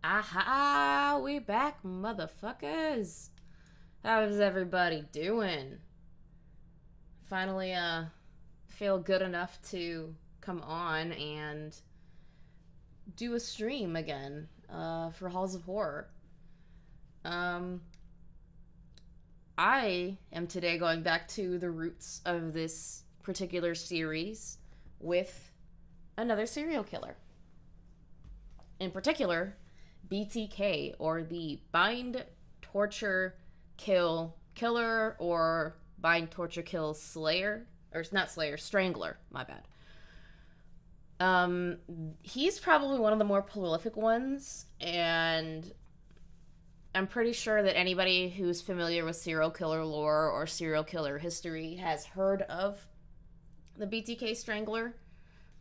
Aha, we back, motherfuckers. How's everybody doing? Finally, feel good enough to come on and do a stream again, for Halls of Horror. Um, I am today going back to the roots of this particular series with another serial killer. In particular, BTK, or the Bind, Torture, Kill Killer, or Bind, Torture, Kill Slayer, or not Slayer, Strangler. My bad. He's probably one of the more prolific ones, and I'm pretty sure that anybody who's familiar with serial killer lore or serial killer history has heard of the BTK Strangler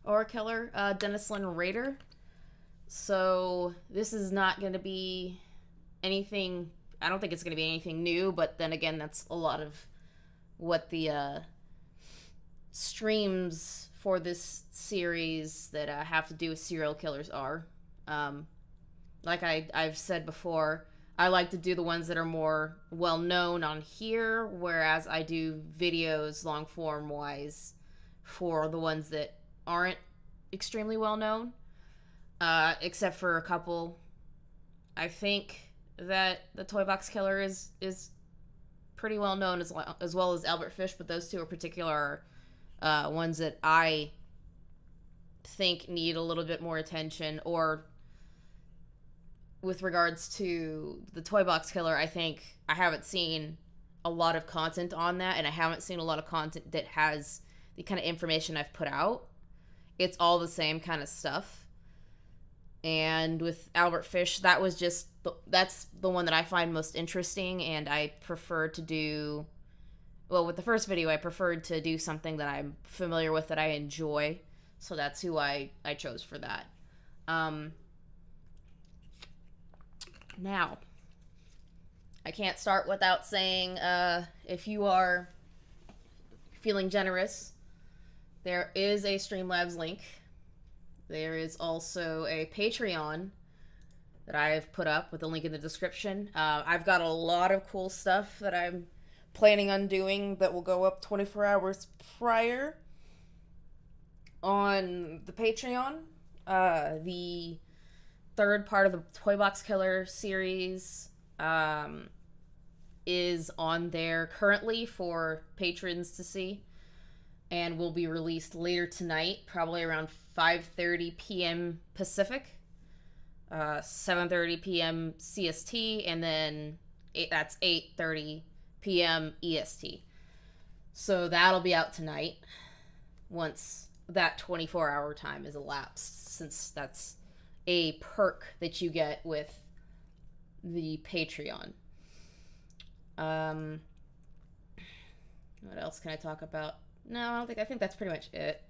or killer, Dennis Lynn Rader. So this is not going to be anything. I don't think it's going to be anything new, but then again, that's a lot of what the streams for this series that have to do with serial killers are. Like I've said before, I like to do the ones that are more well known on here, whereas I do videos long form wise for the ones that aren't extremely well known. Except for a couple. I think that the Toy Box Killer is pretty well known as well as Albert Fish, but those two are particular ones that I think need a little bit more attention. Or with regards to the Toy Box Killer, I think I haven't seen a lot of content on that, and I haven't seen a lot of content that has the kind of information I've put out. It's all the same kind of stuff. And with Albert Fish, that's the one that I find most interesting, and I prefer to do, well, with the first video, I preferred to do something that I'm familiar with, that I enjoy, so that's who I chose for that. Now, I can't start without saying, if you are feeling generous, there is a Streamlabs link. There is also a Patreon that I've put up with a link in the description. I've got a lot of cool stuff that I'm planning on doing that will go up 24 hours prior on the Patreon. The third part of the Toy Box Killer series is on there currently for patrons to see, and will be released later tonight, probably around 5:30 p.m. Pacific, 7:30 p.m. CST, and then that's 8:30 p.m. EST. So that'll be out tonight once that 24-hour time is elapsed, since that's a perk that you get with the Patreon. What else can I talk about? No, I think that's pretty much it.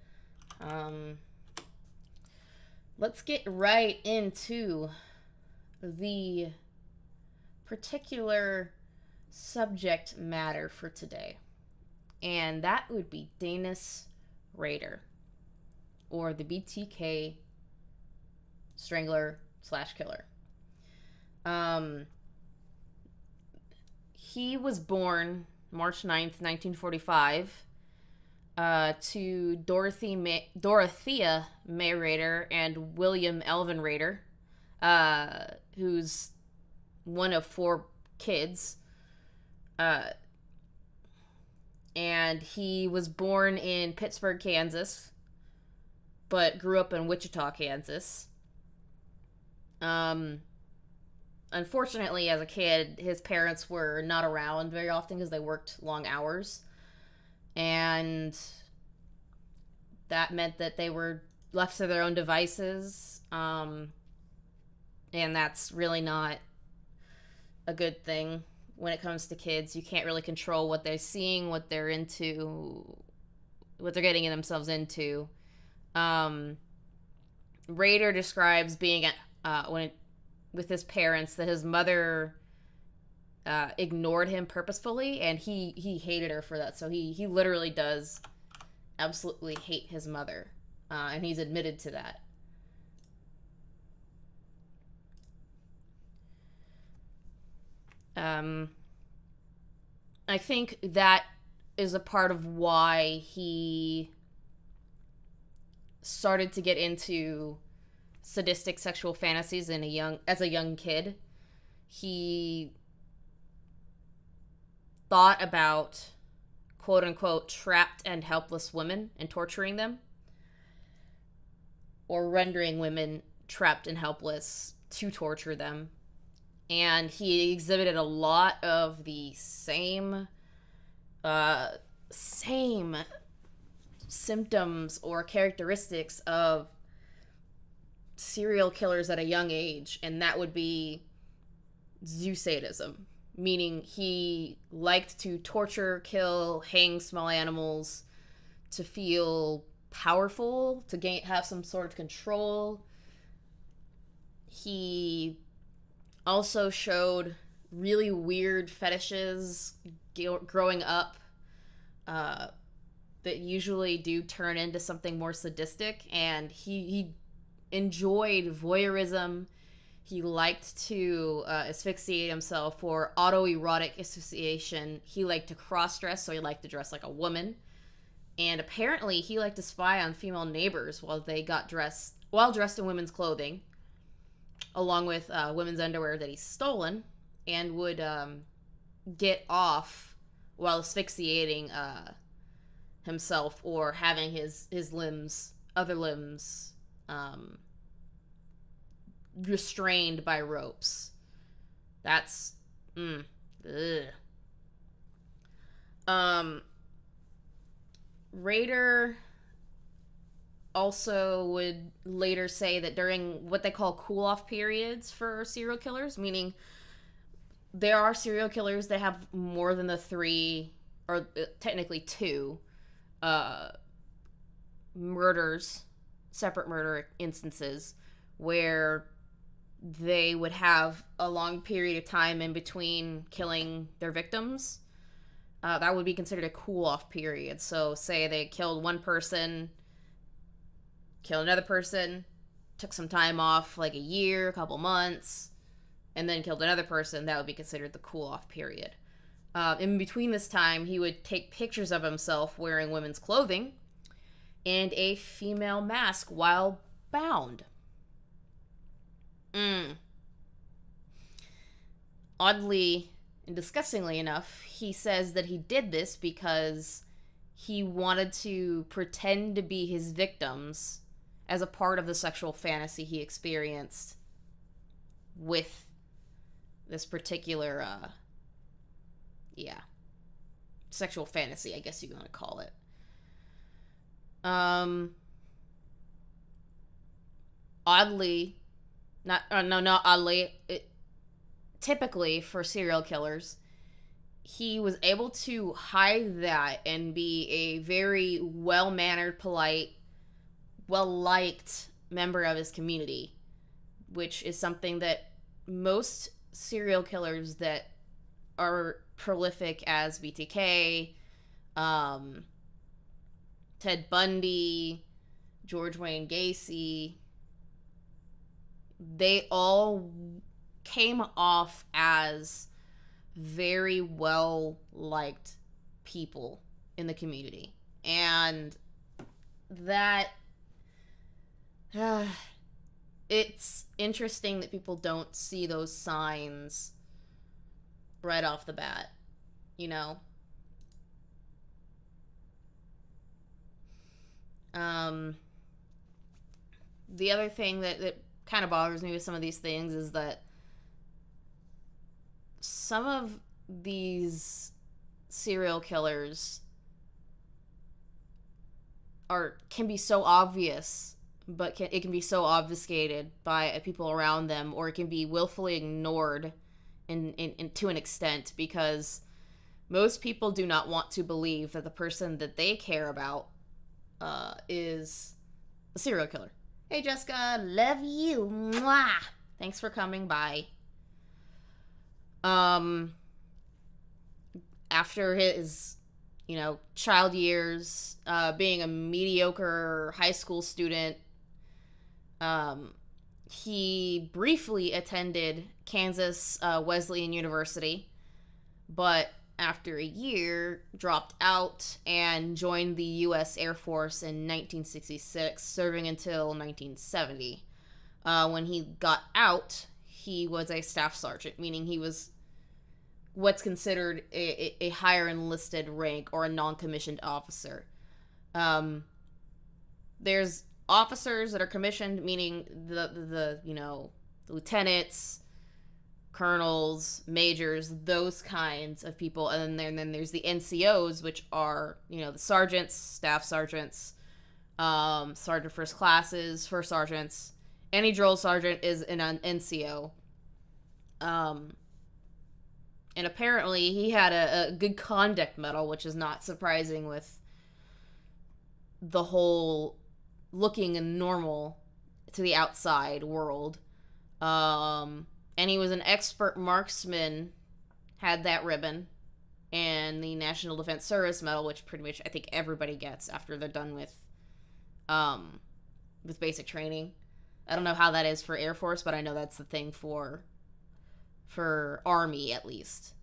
Let's get right into the particular subject matter for today. And that would be Dennis Rader, or the BTK Strangler / Killer. He was born March 9th, 1945, to Dorothea May Rader and William Elvin Rader, who's one of 4 kids. And he was born in Pittsburgh, Kansas, but grew up in Wichita, Kansas. Unfortunately, as a kid, his parents were not around very often because they worked long hours. And that meant that they were left to their own devices. And that's really not a good thing when it comes to kids. You can't really control what they're seeing, what they're into, what they're getting themselves into. Rader describes being with his parents, that his mother ignored him purposefully, and he hated her for that. So he literally does absolutely hate his mother, and he's admitted to that. Um, I think that is a part of why he started to get into sadistic sexual fantasies as a young kid. He thought about quote unquote trapped and helpless women and torturing them, or rendering women trapped and helpless to torture them. And he exhibited a lot of the same symptoms or characteristics of serial killers at a young age, and that would be zoosadism, meaning he liked to torture, kill, hang small animals to feel powerful, to have some sort of control. He also showed really weird fetishes growing up that usually do turn into something more sadistic, and he enjoyed voyeurism. He liked to asphyxiate himself for autoerotic asphyxiation. He liked to cross-dress, so he liked to dress like a woman. And apparently he liked to spy on female neighbors while dressed in women's clothing, along with women's underwear that he's stolen, and would get off while asphyxiating himself or having his other limbs restrained by ropes. That's Rader also would later say that during what they call cool-off periods for serial killers, meaning there are serial killers that have more than the 3, or technically 2, separate murder instances, where they would have a long period of time in between killing their victims. That would be considered a cool-off period. So say they killed one person, killed another person, took some time off, like a year, a couple months, and then killed another person. That would be considered the cool-off period. In between this time, he would take pictures of himself wearing women's clothing and a female mask while bound. Oddly and disgustingly enough, he says that he did this because he wanted to pretend to be his victims as a part of the sexual fantasy he experienced with this particular, sexual fantasy, I guess you want to call it. Typically for serial killers, he was able to hide that and be a very well-mannered, polite, well-liked member of his community, which is something that most serial killers that are prolific as BTK, Ted Bundy, George Wayne Gacy, they all came off as very well-liked people in the community. And that it's interesting that people don't see those signs right off the bat, you know? The other thing that kind of bothers me with some of these things is that some of these serial killers can be so obvious, but it can be so obfuscated by people around them, or it can be willfully ignored in to an extent, because most people do not want to believe that the person that they care about is a serial killer. Hey, Jessica, love you. Mwah! Thanks for coming by. After his, child years, being a mediocre high school student, he briefly attended Kansas Wesleyan University, but after a year, dropped out and joined the U.S. Air Force in 1966, serving until 1970. When he got out, he was a staff sergeant, meaning he was what's considered a higher enlisted rank or a non-commissioned officer. There's officers that are commissioned, meaning the lieutenants, colonels, majors, those kinds of people, and then there's the NCOs, which are the sergeants, staff sergeants, sergeant first classes, first sergeants. Any drill sergeant is an NCO. And apparently he had a good conduct medal, which is not surprising with the whole looking normal to the outside world. And he was an expert marksman, had that ribbon, and the National Defense Service Medal, which pretty much I think everybody gets after they're done with basic training. I don't know how that is for Air Force, but I know that's the thing for Army, at least.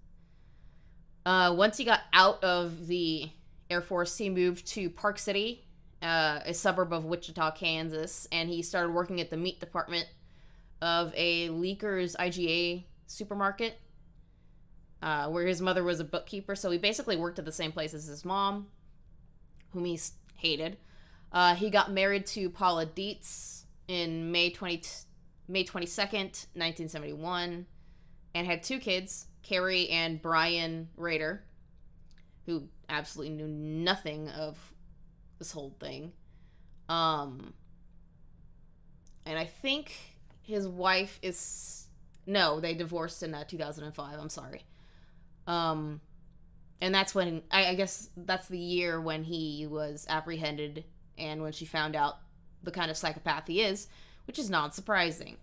Once he got out of the Air Force, he moved to Park City, a suburb of Wichita, Kansas, and he started working at the meat department of a Leaker's IGA supermarket, where his mother was a bookkeeper. So he basically worked at the same place as his mom, whom he hated. He got married to Paula Dietz in May 22nd, 1971, and had 2 kids, Carrie and Brian Rader, who absolutely knew nothing of this whole thing. And I think his wife is... No, they divorced in 2005. I'm sorry. And that's when... I guess that's the year when he was apprehended and when she found out the kind of psychopath he is, which is not surprising.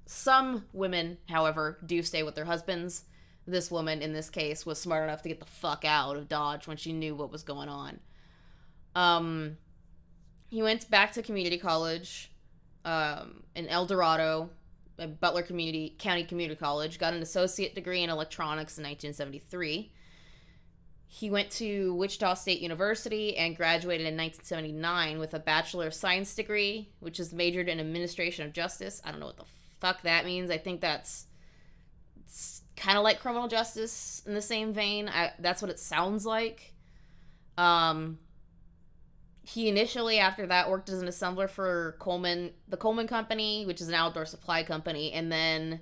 Some women, however, do stay with their husbands. This woman, in this case, was smart enough to get the fuck out of Dodge when she knew what was going on. He went back to community college in El Dorado, Butler County Community College, got an associate degree in electronics in 1973. He went to Wichita State University and graduated in 1979 with a Bachelor of Science degree, which is majored in Administration of Justice. I don't know what the fuck that means. I think that's kind of like criminal justice in the same vein. That's what it sounds like. He initially, after that, worked as an assembler for the Coleman Company, which is an outdoor supply company, and then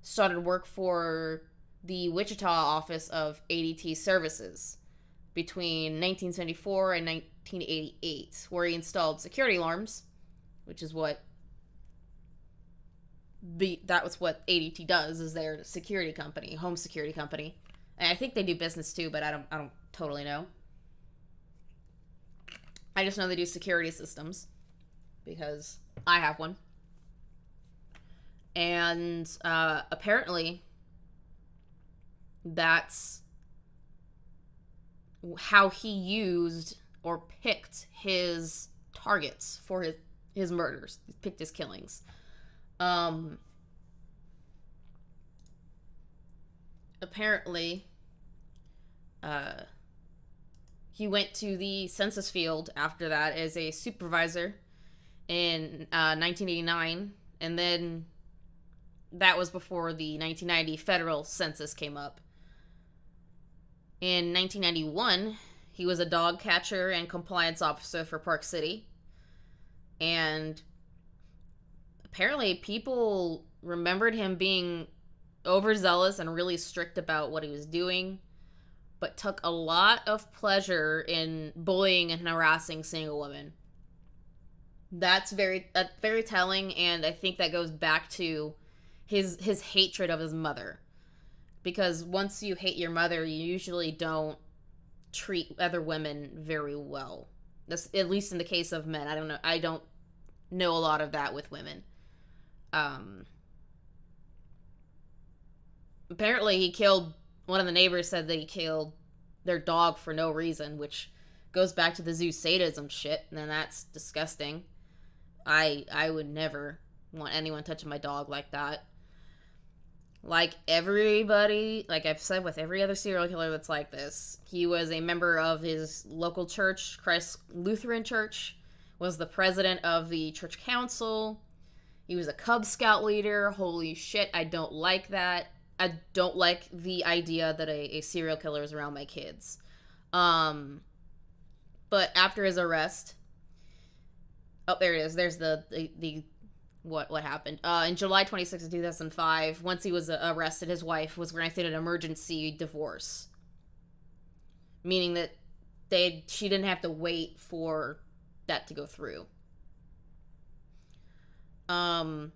started work for the Wichita office of ADT Services between 1974 and 1988, where he installed security alarms, which is what that was what ADT does, is their security company, home security company. And I think they do business too, but I don't totally know. I just know they do security systems because I have one. And apparently that's how he used or picked his targets for his murders. He picked his killings. Apparently, he went to the census field after that as a supervisor in 1989, and then that was before the 1990 federal census came up. In 1991, he was a dog catcher and compliance officer for Park City, and apparently people remembered him being overzealous and really strict about what he was doing, but took a lot of pleasure in bullying and harassing single women. That's very telling, and I think that goes back to his hatred of his mother. Because once you hate your mother, you usually don't treat other women very well. That's, at least in the case of men. I don't know a lot of that with women. Apparently he killed... One of the neighbors said that he killed their dog for no reason, which goes back to the zoo sadism shit, and then that's disgusting. I would never want anyone touching my dog like that. Like everybody, like I've said with every other serial killer that's like this, he was a member of his local church, Christ Lutheran Church, was the president of the church council. He was a Cub Scout leader. Holy shit, I don't like that. I don't like the idea that a serial killer is around my kids. But after his arrest, oh, there it is. There's the what happened. In July 26, 2005, once he was arrested, his wife was granted an emergency divorce, meaning that she didn't have to wait for that to go through. Now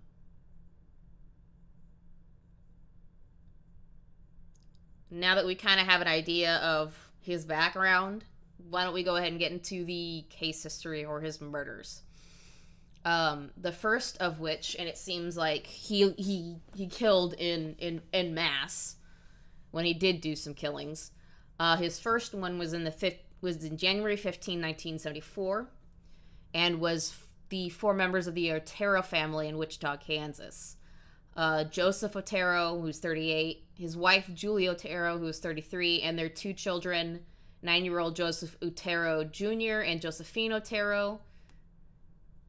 that we kind of have an idea of his background, why don't we go ahead and get into the case history or his murders? The first of which, and it seems like he killed in mass when he did do some killings. His first one was in January 15, 1974, and was the 4 members of the Otero family in Wichita, Kansas. Joseph Otero, who's 38, his wife Julie Otero, who was 33, and their 2 children, 9-year-old Joseph Otero Jr. and Josephine Otero,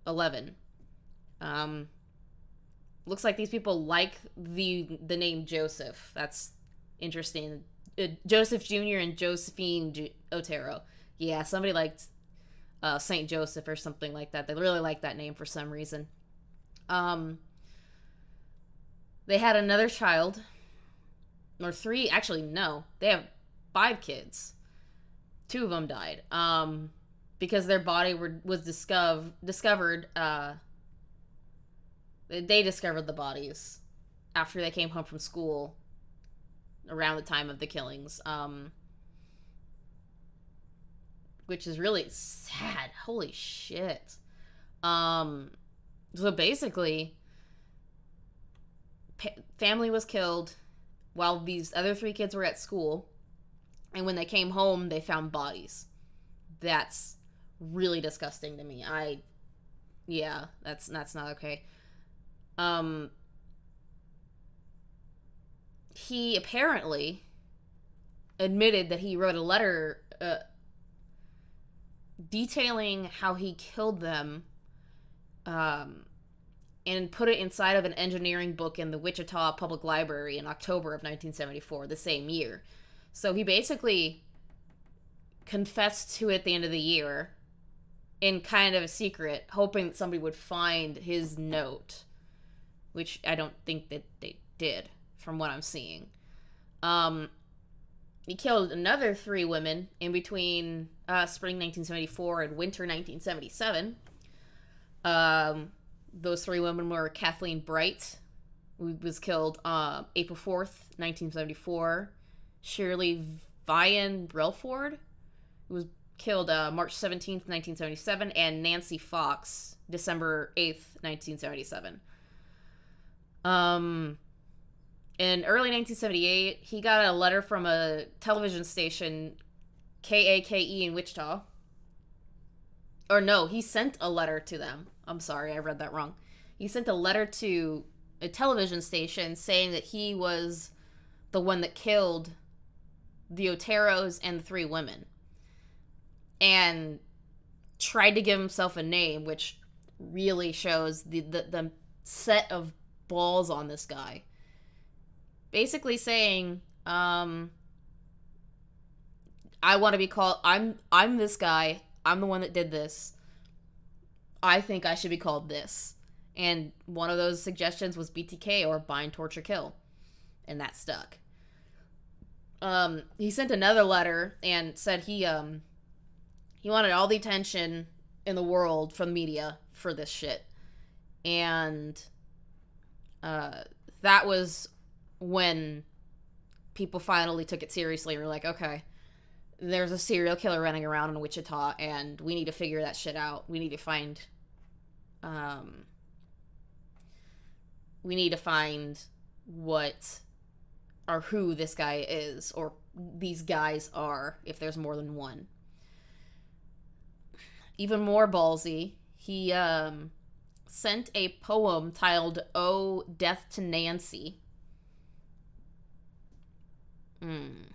11. Looks like these people like the name Joseph. That's interesting. Joseph Jr. and Josephine Otero. Yeah, somebody liked Saint Joseph or something like that. They really like that name for some reason. They had another child, or 3. Actually, no, they have 5 kids. 2 of them died. Because their body was discovered. They discovered the bodies after they came home from school around the time of the killings. Which is really sad. Holy shit. So basically, family was killed while these other 3 kids were at school, and when they came home, they found bodies. That's really disgusting to me. That's not okay. He apparently admitted that he wrote a letter detailing how he killed them, and put it inside of an engineering book in the Wichita Public Library in October of 1974, the same year. So he basically confessed to it at the end of the year in kind of a secret, hoping that somebody would find his note, which I don't think that they did, from what I'm seeing. He killed another 3 women in between spring 1974 and winter 1977. Those 3 women were Kathleen Bright, who was killed April 4th, 1974. Shirley Vian Brelford, who was killed March 17th, 1977. And Nancy Fox, December 8th, 1977. In early 1978, he got a letter from a television station, KAKE in Wichita. Or no, he sent a letter to them. I'm sorry, I read that wrong. He sent a letter to a television station saying that he was the one that killed the Oteros and the 3 women. And tried to give himself a name, which really shows the set of balls on this guy. Basically saying, I want to be called, I'm this guy, I'm the one that did this, I think I should be called this. And one of those suggestions was BTK, or Bind, Torture, Kill. And that stuck. He sent another letter and said he wanted all the attention in the world from media for this shit. And that was when people finally took it seriously and were like, okay, there's a serial killer running around in Wichita, and we need to figure that shit out. We need to find what or who this guy is, or these guys are, if there's more than one. Even more ballsy, he sent a poem titled "Oh, Death to Nancy," To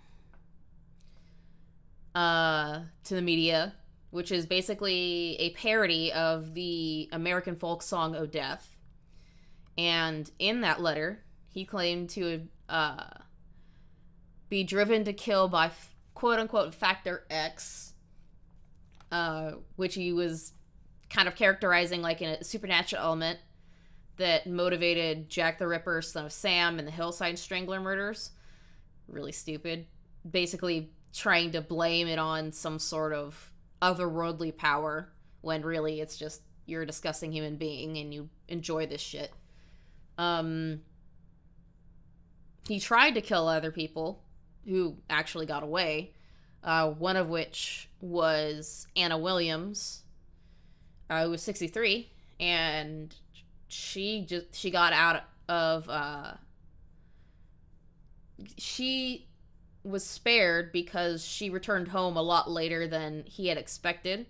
the media, which is basically a parody of the American folk song "O Death." And in that letter, he claimed to be driven to kill by quote-unquote Factor X, which he was kind of characterizing like a supernatural element that motivated Jack the Ripper, son of Sam, and the Hillside Strangler murders. Really stupid. Basically trying to blame it on some sort of otherworldly power, when really it's just you're a disgusting human being and you enjoy this shit. He tried to kill other people who actually got away, one of which was Anna Williams, who was 63, and she got out of she was spared because she returned home a lot later than he had expected.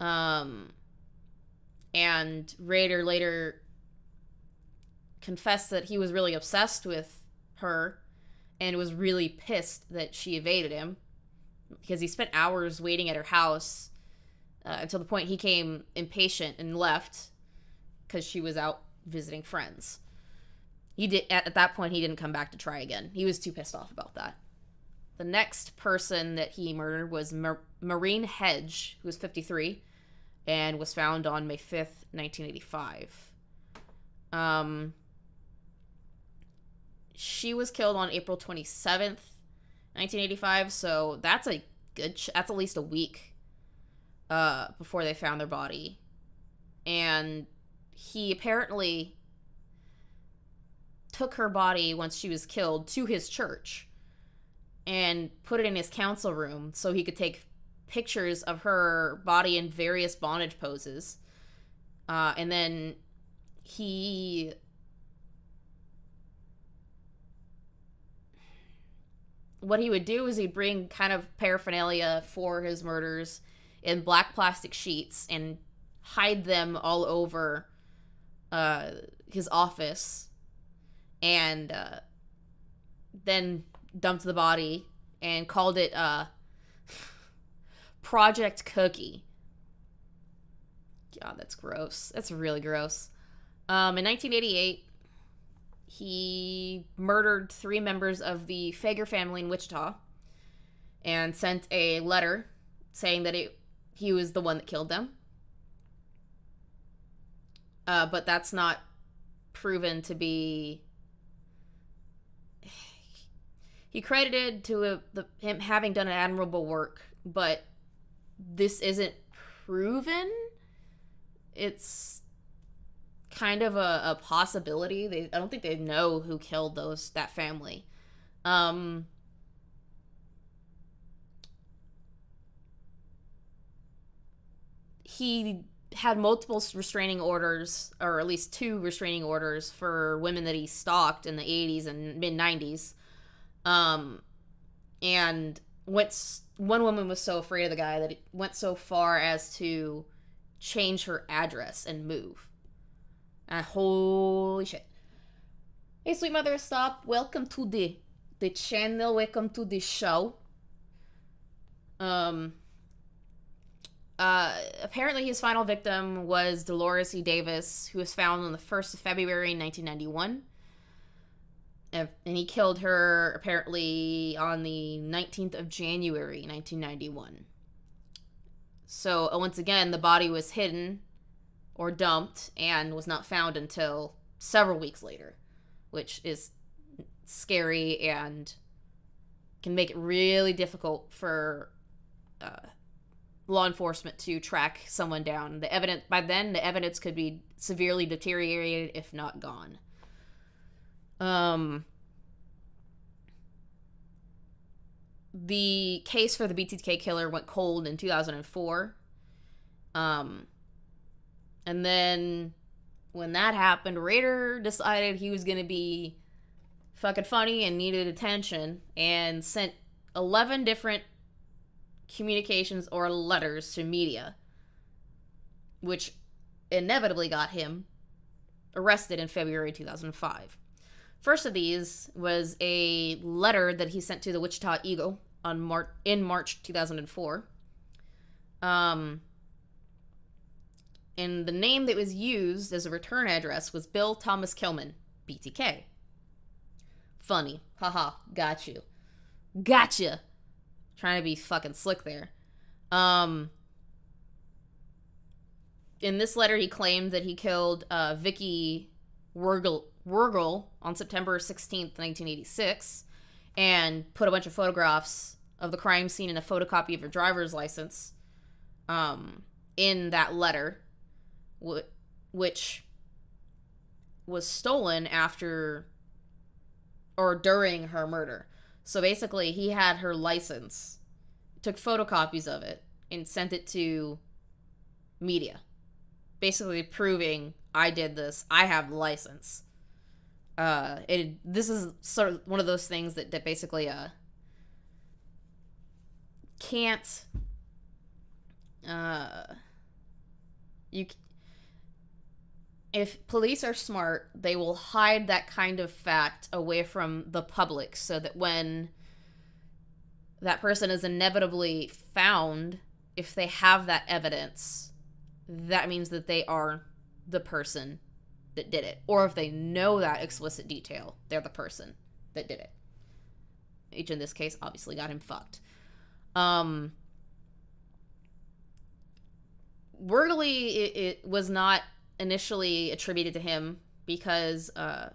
And Rader later confessed that he was really obsessed with her and was really pissed that she evaded him, because he spent hours waiting at her house until the point he became impatient and left because she was out visiting friends. At that point, he didn't come back to try again. He was too pissed off about that. The next person that he murdered was Maureen Hedge, who was 53, and was found on May 5th, 1985. She was killed on April 27th, 1985, so that's a that's at least a week before they found their body. And he apparently took her body once she was killed to his church and put it in his council room so he could take pictures of her body in various bondage poses. And then what he would do is he'd bring kind of paraphernalia for his murders in black plastic sheets and hide them all over his office, and then dumped the body and called it Project Cookie. God, that's gross. That's really gross. In 1988, he murdered 3 members of the Fager family in Wichita and sent a letter saying that he was the one that killed them. But that's not proven to be... He credited to him having done an admirable work, but this isn't proven. It's kind of a possibility. I don't think they know who killed that family. He had multiple restraining orders, or at least 2 restraining orders for women that he stalked in the 80s and mid-90s. And one woman was so afraid of the guy that it went so far as to change her address and move. Holy shit. Hey, sweet mother, stop. Welcome to the channel. Welcome to the show. Apparently his final victim was Dolores E. Davis, who was found on the 1st of February 1991. And he killed her apparently on the 19th of January 1991. So once again, the body was hidden or dumped and was not found until several weeks later, which is scary and can make it really difficult for law enforcement to track someone down. By then, the evidence could be severely deteriorated, if not gone. The case for the BTK killer went cold in 2004. And then when that happened, Rader decided he was going to be fucking funny and needed attention and sent 11 different communications or letters to media, which inevitably got him arrested in February 2005. First of these was a letter that he sent to the Wichita Eagle in March 2004. And the name that was used as a return address was Bill Thomas Kilman, BTK. Funny. Haha. Got you. Gotcha. Trying to be fucking slick there. In this letter, he claimed that he killed Vicky Wergel on September 16th, 1986, and put a bunch of photographs of the crime scene and a photocopy of her driver's license in that letter, which was stolen after or during her murder. So basically, he had her license, took photocopies of it, and sent it to media, basically proving I did this. I have the license. This is sort of one of those things that basically can't if police are smart, they will hide that kind of fact away from the public so that when that person is inevitably found, if they have that evidence, that means that they are the person that did it. Or if they know that explicit detail, they're the person that did it. Which in this case obviously got him fucked. Wordily, it was not initially attributed to him because the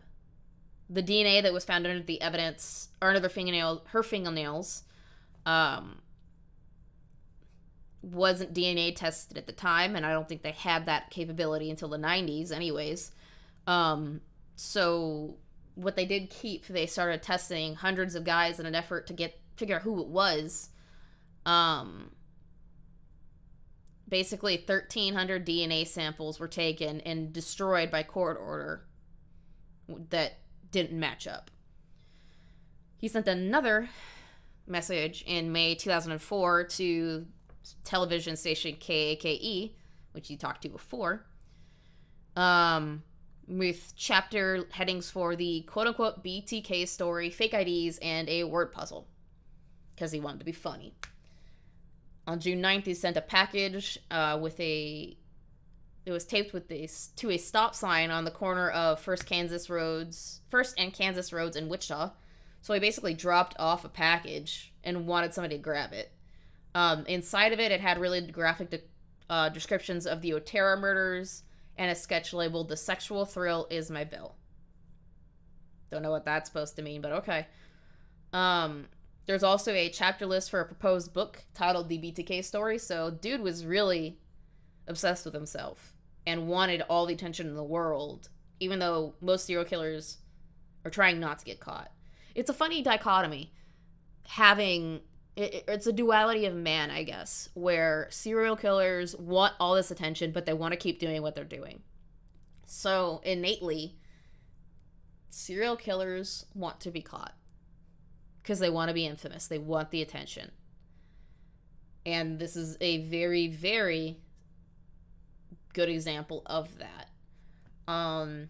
DNA that was found under the evidence, or under her fingernails, wasn't DNA tested at the time, and I don't think they had that capability until the 90s anyways. So what they did keep, they started testing hundreds of guys in an effort to figure out who it was. Basically 1,300 DNA samples were taken and destroyed by court order that didn't match up. He sent another message in May 2004 to television station KAKE, which you talked to before, with chapter headings for the quote-unquote BTK story, fake IDs, and a word puzzle, because he wanted to be funny. On June 9th, he sent a package it was taped to a stop sign on the corner of First and Kansas Roads in Wichita. So he basically dropped off a package and wanted somebody to grab it. Inside of it, it had really graphic descriptions of the Otero murders and a sketch labeled "The Sexual Thrill Is My Bill." Don't know what that's supposed to mean, but okay. There's also a chapter list for a proposed book titled The BTK Story, so dude was really obsessed with himself and wanted all the attention in the world, even though most serial killers are trying not to get caught. It's a funny dichotomy. It's a duality of man, I guess, where serial killers want all this attention, but they want to keep doing what they're doing. So, innately, serial killers want to be caught. Because they want to be infamous. They want the attention. And this is a very, very good example of that. One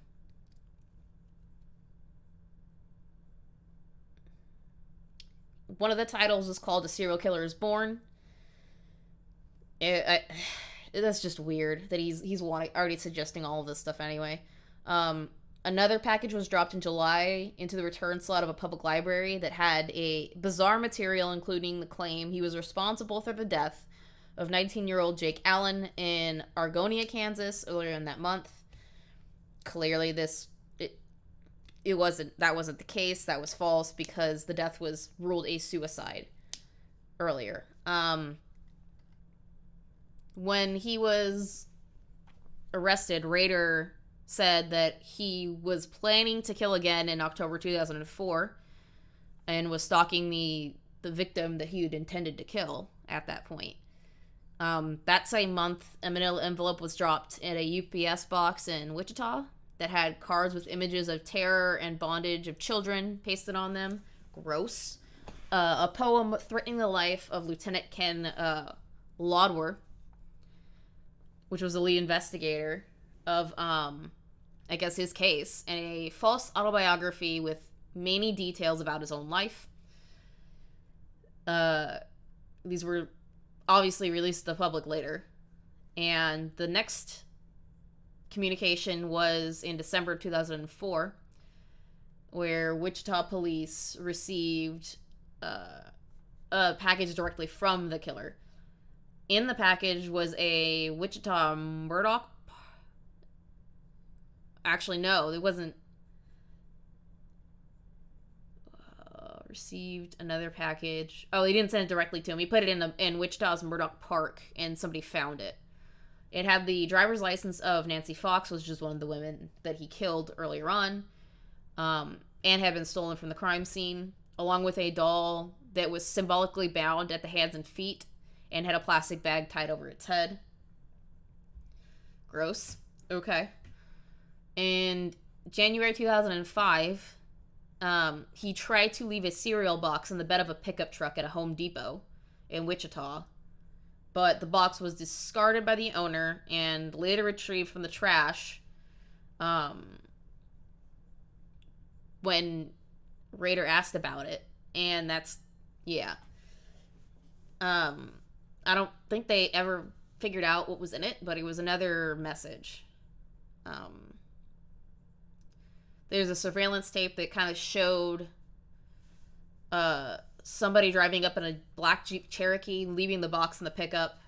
of the titles is called "A Serial Killer is Born." That's just weird that he's already suggesting all of this stuff anyway. Another package was dropped in July into the return slot of a public library that had a bizarre material, including the claim he was responsible for the death of 19-year-old Jake Allen in Argonia, Kansas, earlier in that month. Clearly, that wasn't the case. That was false because the death was ruled a suicide earlier. When he was arrested, Rader said that he was planning to kill again in October 2004 and was stalking the victim that he had intended to kill at that point. That same month, a manila envelope was dropped in a UPS box in Wichita that had cards with images of terror and bondage of children pasted on them. Gross. A poem threatening the life of Lieutenant Ken Lodwer, which was the lead investigator of I guess, his case and a false autobiography with many details about his own life. These were obviously released to the public later. And the next communication was in December of 2004, where Wichita police received a package directly from the killer. In the package was a Wichita Murdoch. Actually, no, it wasn't. Received another package. Oh, he didn't send it directly to him. He put it in Wichita's Murdoch Park, and somebody found it. It had the driver's license of Nancy Fox, which is one of the women that he killed earlier on, and had been stolen from the crime scene, along with a doll that was symbolically bound at the hands and feet and had a plastic bag tied over its head. Gross. Okay. In January 2005, he tried to leave a cereal box in the bed of a pickup truck at a Home Depot in Wichita, but the box was discarded by the owner and later retrieved from the trash when Rader asked about it. And that's, yeah. I don't think they ever figured out what was in it, but it was another message. There's a surveillance tape that kind of showed somebody driving up in a black Jeep Cherokee, leaving the box in the pickup.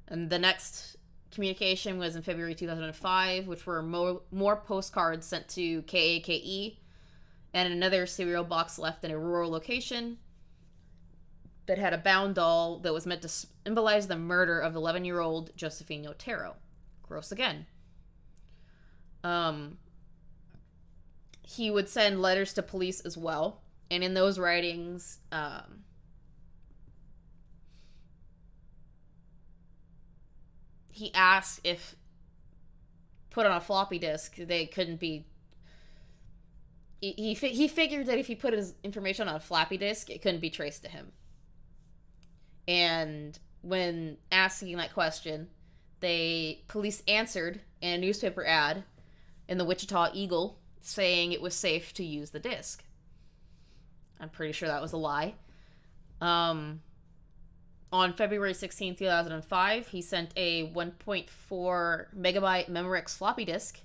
And the next communication was in February 2005, which were more postcards sent to KAKE, and another cereal box left in a rural location that had a bound doll that was meant to symbolize the murder of 11-year-old Josephine Otero. Gross again. He would send letters to police as well, and in those writings, he asked if put on a floppy disk, they couldn't be. He figured that if he put his information on a floppy disk, it couldn't be traced to him. And when asking that question, police answered in a newspaper ad in the Wichita Eagle saying it was safe to use the disc. I'm pretty sure that was a lie. On February 16, 2005, he sent a 1.4 megabyte Memorex floppy disk.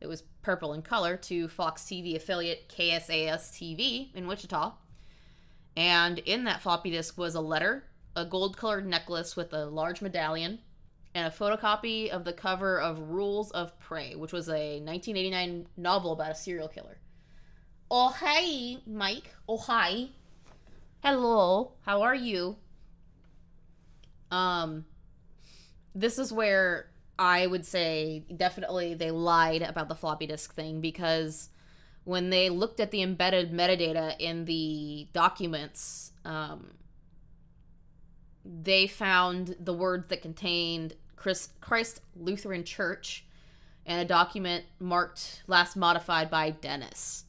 It was purple in color to Fox TV affiliate KSAS TV in Wichita. And in that floppy disk was a letter, a gold-colored necklace with a large medallion, and a photocopy of the cover of Rules of Prey, which was a 1989 novel about a serial killer. Oh, hi, Mike. Oh, hi. Hello. How are you? This is where I would say definitely they lied about the floppy disk thing, because when they looked at the embedded metadata in the documents, they found the words that contained Christ Lutheran Church and a document marked last modified by Dennis.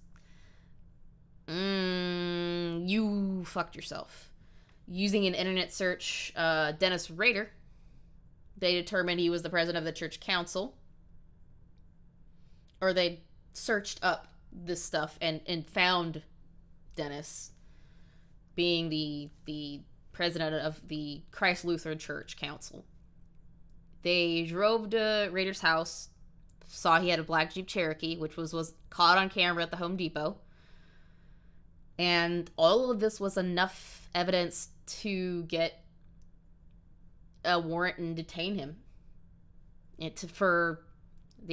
You fucked yourself. Using an internet search, Dennis Rader, they determined he was the president of the church council. Or they searched up this stuff and found Dennis being the president of the Christ Lutheran Church Council. They drove to Rader's house, saw he had a black Jeep Cherokee, which was caught on camera at the Home Depot. And all of this was enough evidence to get a warrant and detain him. They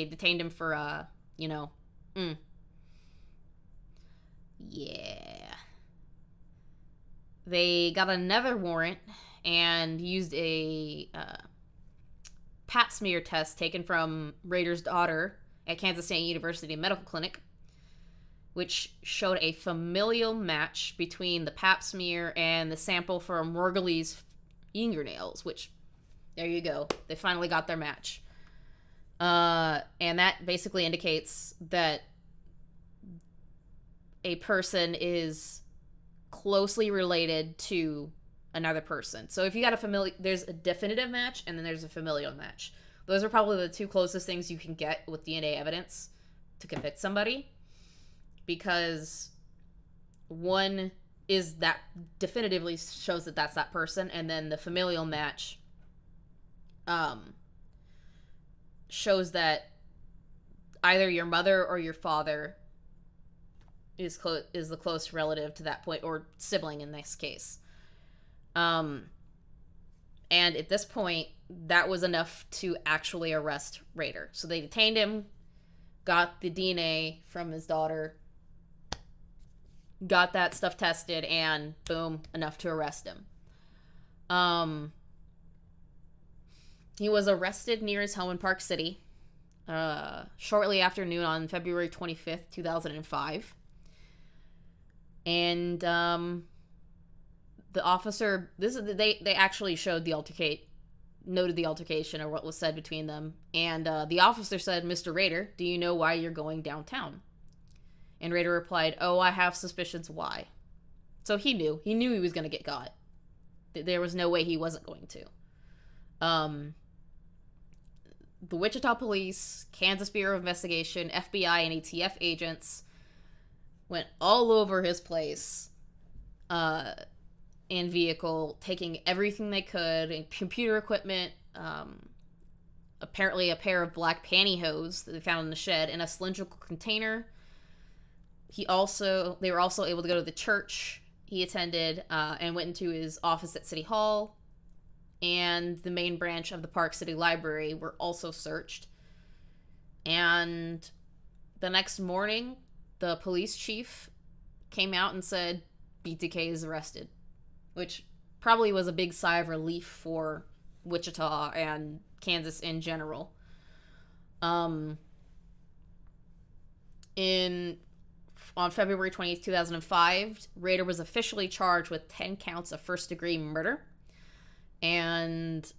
detained him for, yeah. They got another warrant and used a pap smear test taken from Rader's daughter at Kansas State University Medical Clinic, which showed a familial match between the pap smear and the sample from Morguley's fingernails, which, there you go. They finally got their match. And that basically indicates that a person is closely related to another person. So if you got there's a definitive match and then there's a familial match. Those are probably the two closest things you can get with DNA evidence to convict somebody, because one is that definitively shows that that's that person, and then the familial match shows that either your mother or your father is the close relative to that point, or sibling in this case. And at this point, that was enough to actually arrest Rader. So they detained him, got the DNA from his daughter, got that stuff tested, and boom, enough to arrest him. He was arrested near his home in Park City shortly after noon on February 25th, 2005. And the officer, they actually showed noted the altercation, or what was said between them. And the officer said, "Mr. Rader, do you know why you're going downtown?" And Rader replied, "Oh, I have suspicions why." So he knew he was going to get got. There was no way he wasn't going to. The Wichita Police, Kansas Bureau of Investigation, FBI, and ATF agents went all over his place in vehicle, taking everything they could, and computer equipment, apparently a pair of black pantyhose that they found in the shed, and a cylindrical container. They were also able to go to the church he attended, and went into his office at City Hall, and the main branch of the Park City Library were also searched. And the next morning, the police chief came out and said, "BTK is arrested," which probably was a big sigh of relief for Wichita and Kansas in general. On February 20th, 2005, Rader was officially charged with 10 counts of first-degree murder. And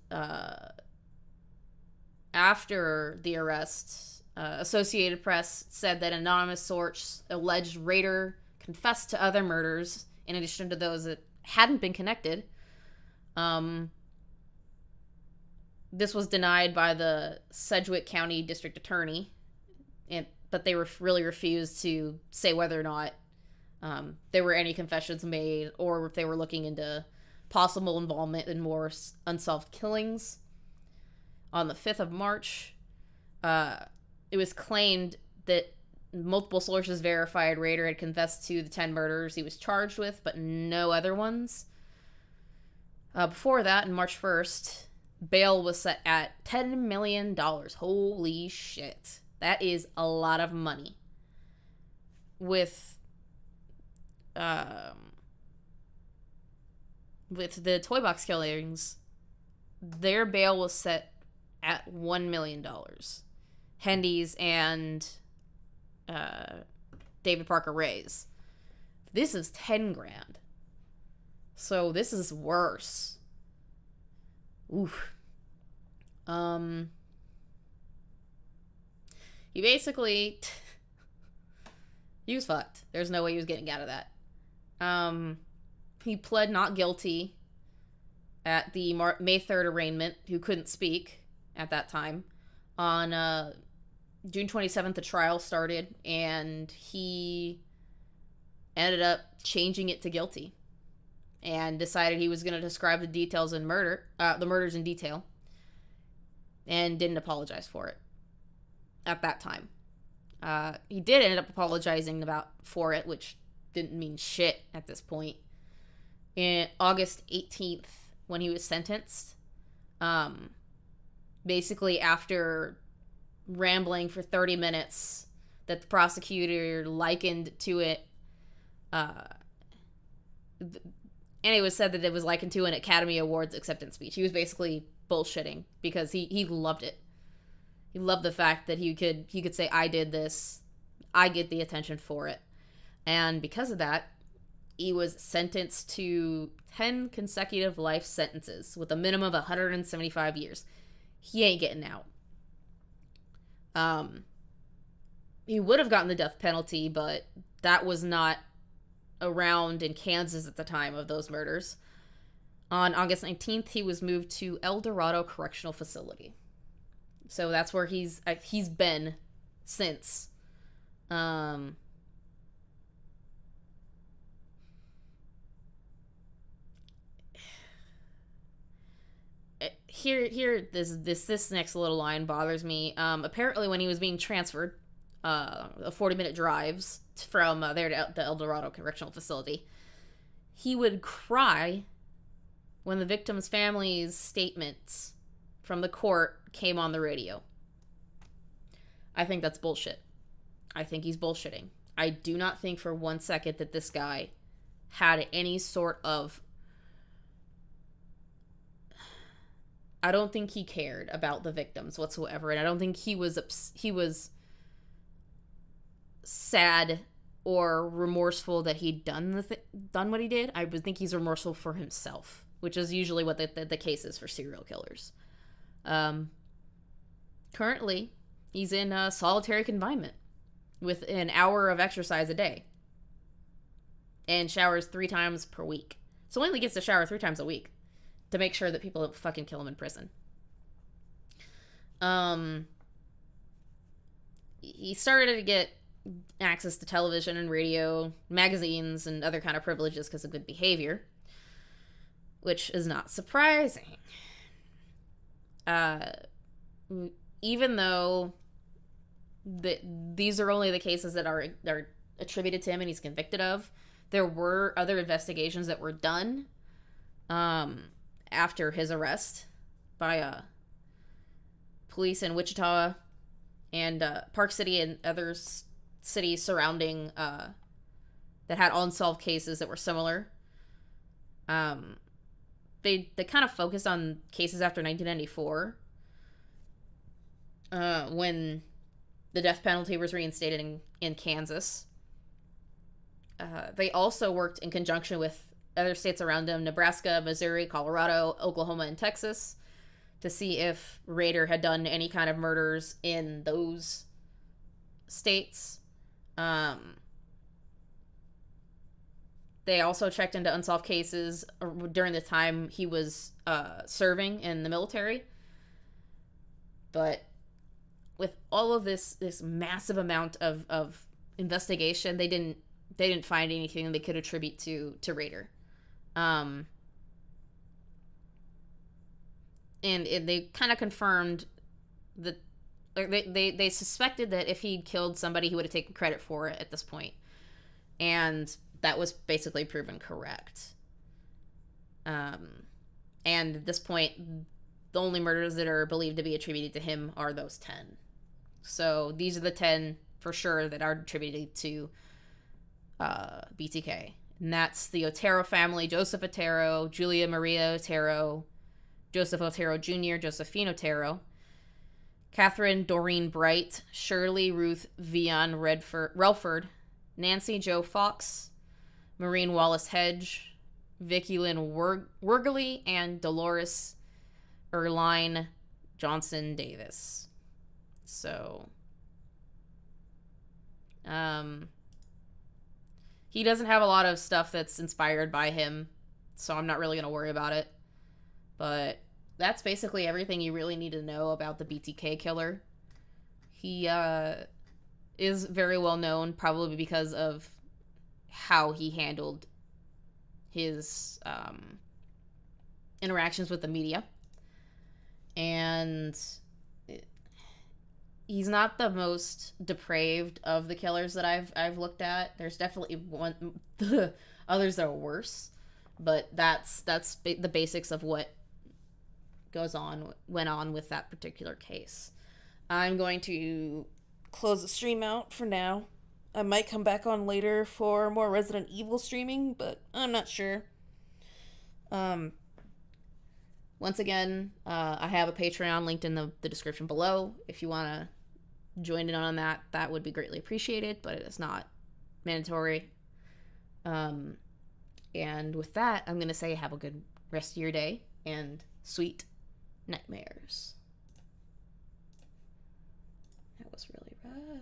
after the arrest, Associated Press said that anonymous source alleged Rader confessed to other murders in addition to those that hadn't been connected. This was denied by the Sedgwick County District Attorney, but they really refused to say whether or not there were any confessions made, or if they were looking into possible involvement in more unsolved killings. On the 5th of March, it was claimed that multiple sources verified Rader had confessed to the 10 murders he was charged with, but no other ones. Before that, on March 1st, bail was set at $10 million. Holy shit. That is a lot of money. With the Toy Box killings, their bail was set at $1 million. Hendy's and David Parker Ray's. This is 10 grand. So this is worse. Oof. He basically... he was fucked. There's no way he was getting out of that. He pled not guilty at the May 3rd arraignment, who couldn't speak at that time. On June 27th, the trial started, and he ended up changing it to guilty and decided he was going to describe the details in the murders in detail, and didn't apologize for it at that time. He did end up apologizing for it, which didn't mean shit at this point. In August 18th, when he was sentenced, basically after rambling for 30 minutes that the prosecutor likened to it, and it was said that it was likened to an Academy Awards acceptance speech. He was basically bullshitting because he loved it. He loved the fact that he could say, "I did this, I get the attention for it." And because of that, he was sentenced to 10 consecutive life sentences with a minimum of 175 years. He ain't getting out. He would have gotten the death penalty, but that was not around in Kansas at the time of those murders. On August 19th, he was moved to El Dorado Correctional Facility. So that's where he's been since. Here this next little line bothers me. Apparently when he was being transferred, 40-minute drives from there to the El Dorado Correctional Facility, he would cry when the victim's family's statements from the court came on the radio. I think that's bullshit. I think he's bullshitting. I do not think for one second that this guy had any sort of... I don't think he cared about the victims whatsoever, and I don't think he was sad or remorseful that he'd done what he did. I would think he's remorseful for himself, which is usually what the case is for serial killers. Currently, he's in solitary confinement with an hour of exercise a day and showers 3 times per week. So he only gets to shower 3 times a week to make sure that people don't fucking kill him in prison. He started to get access to television and radio, magazines, and other kind of privileges because of good behavior, which is not surprising. Even though these are only the cases that are attributed to him and he's convicted of, there were other investigations that were done after his arrest by police in Wichita and Park City and other cities surrounding that had unsolved cases that were similar. They kind of focused on cases after 1994 when the death penalty was reinstated in Kansas. They also worked in conjunction with other states around them, Nebraska, Missouri, Colorado, Oklahoma, and Texas, to see if Rader had done any kind of murders in those states. They also checked into unsolved cases during the time he was serving in the military. But with all of this massive amount of investigation, they didn't find anything they could attribute to Rader. And they kind of confirmed that they suspected that if he'd killed somebody, he would have taken credit for it at this point. And that was basically proven correct. And at this point, the only murders that are believed to be attributed to him are those 10. So these are the 10 for sure that are attributed to BTK. And that's the Otero family: Joseph Otero, Julia Maria Otero, Joseph Otero Jr., Josephine Otero, Catherine Doreen Bright, Shirley Ruth Vian Relford, Nancy Jo Fox, Maureen Wallace Hedge, Vicky Lynn Wergley, and Dolores Erline Johnson Davis. So, he doesn't have a lot of stuff that's inspired by him, so I'm not really going to worry about it. But that's basically everything you really need to know about the BTK killer. He is very well known, probably because of how he handled his interactions with the media. And he's not the most depraved of the killers that I've looked at. There's definitely others that are worse, but that's the basics of what went on with that particular case. I'm going to close the stream out for now. I might come back on later for more Resident Evil streaming, but I'm not sure. Once again, I have a Patreon linked in the description below. If you want to join in on that would be greatly appreciated, but it is not mandatory. And with that, I'm going to say have a good rest of your day and sweet nightmares. That was really rough.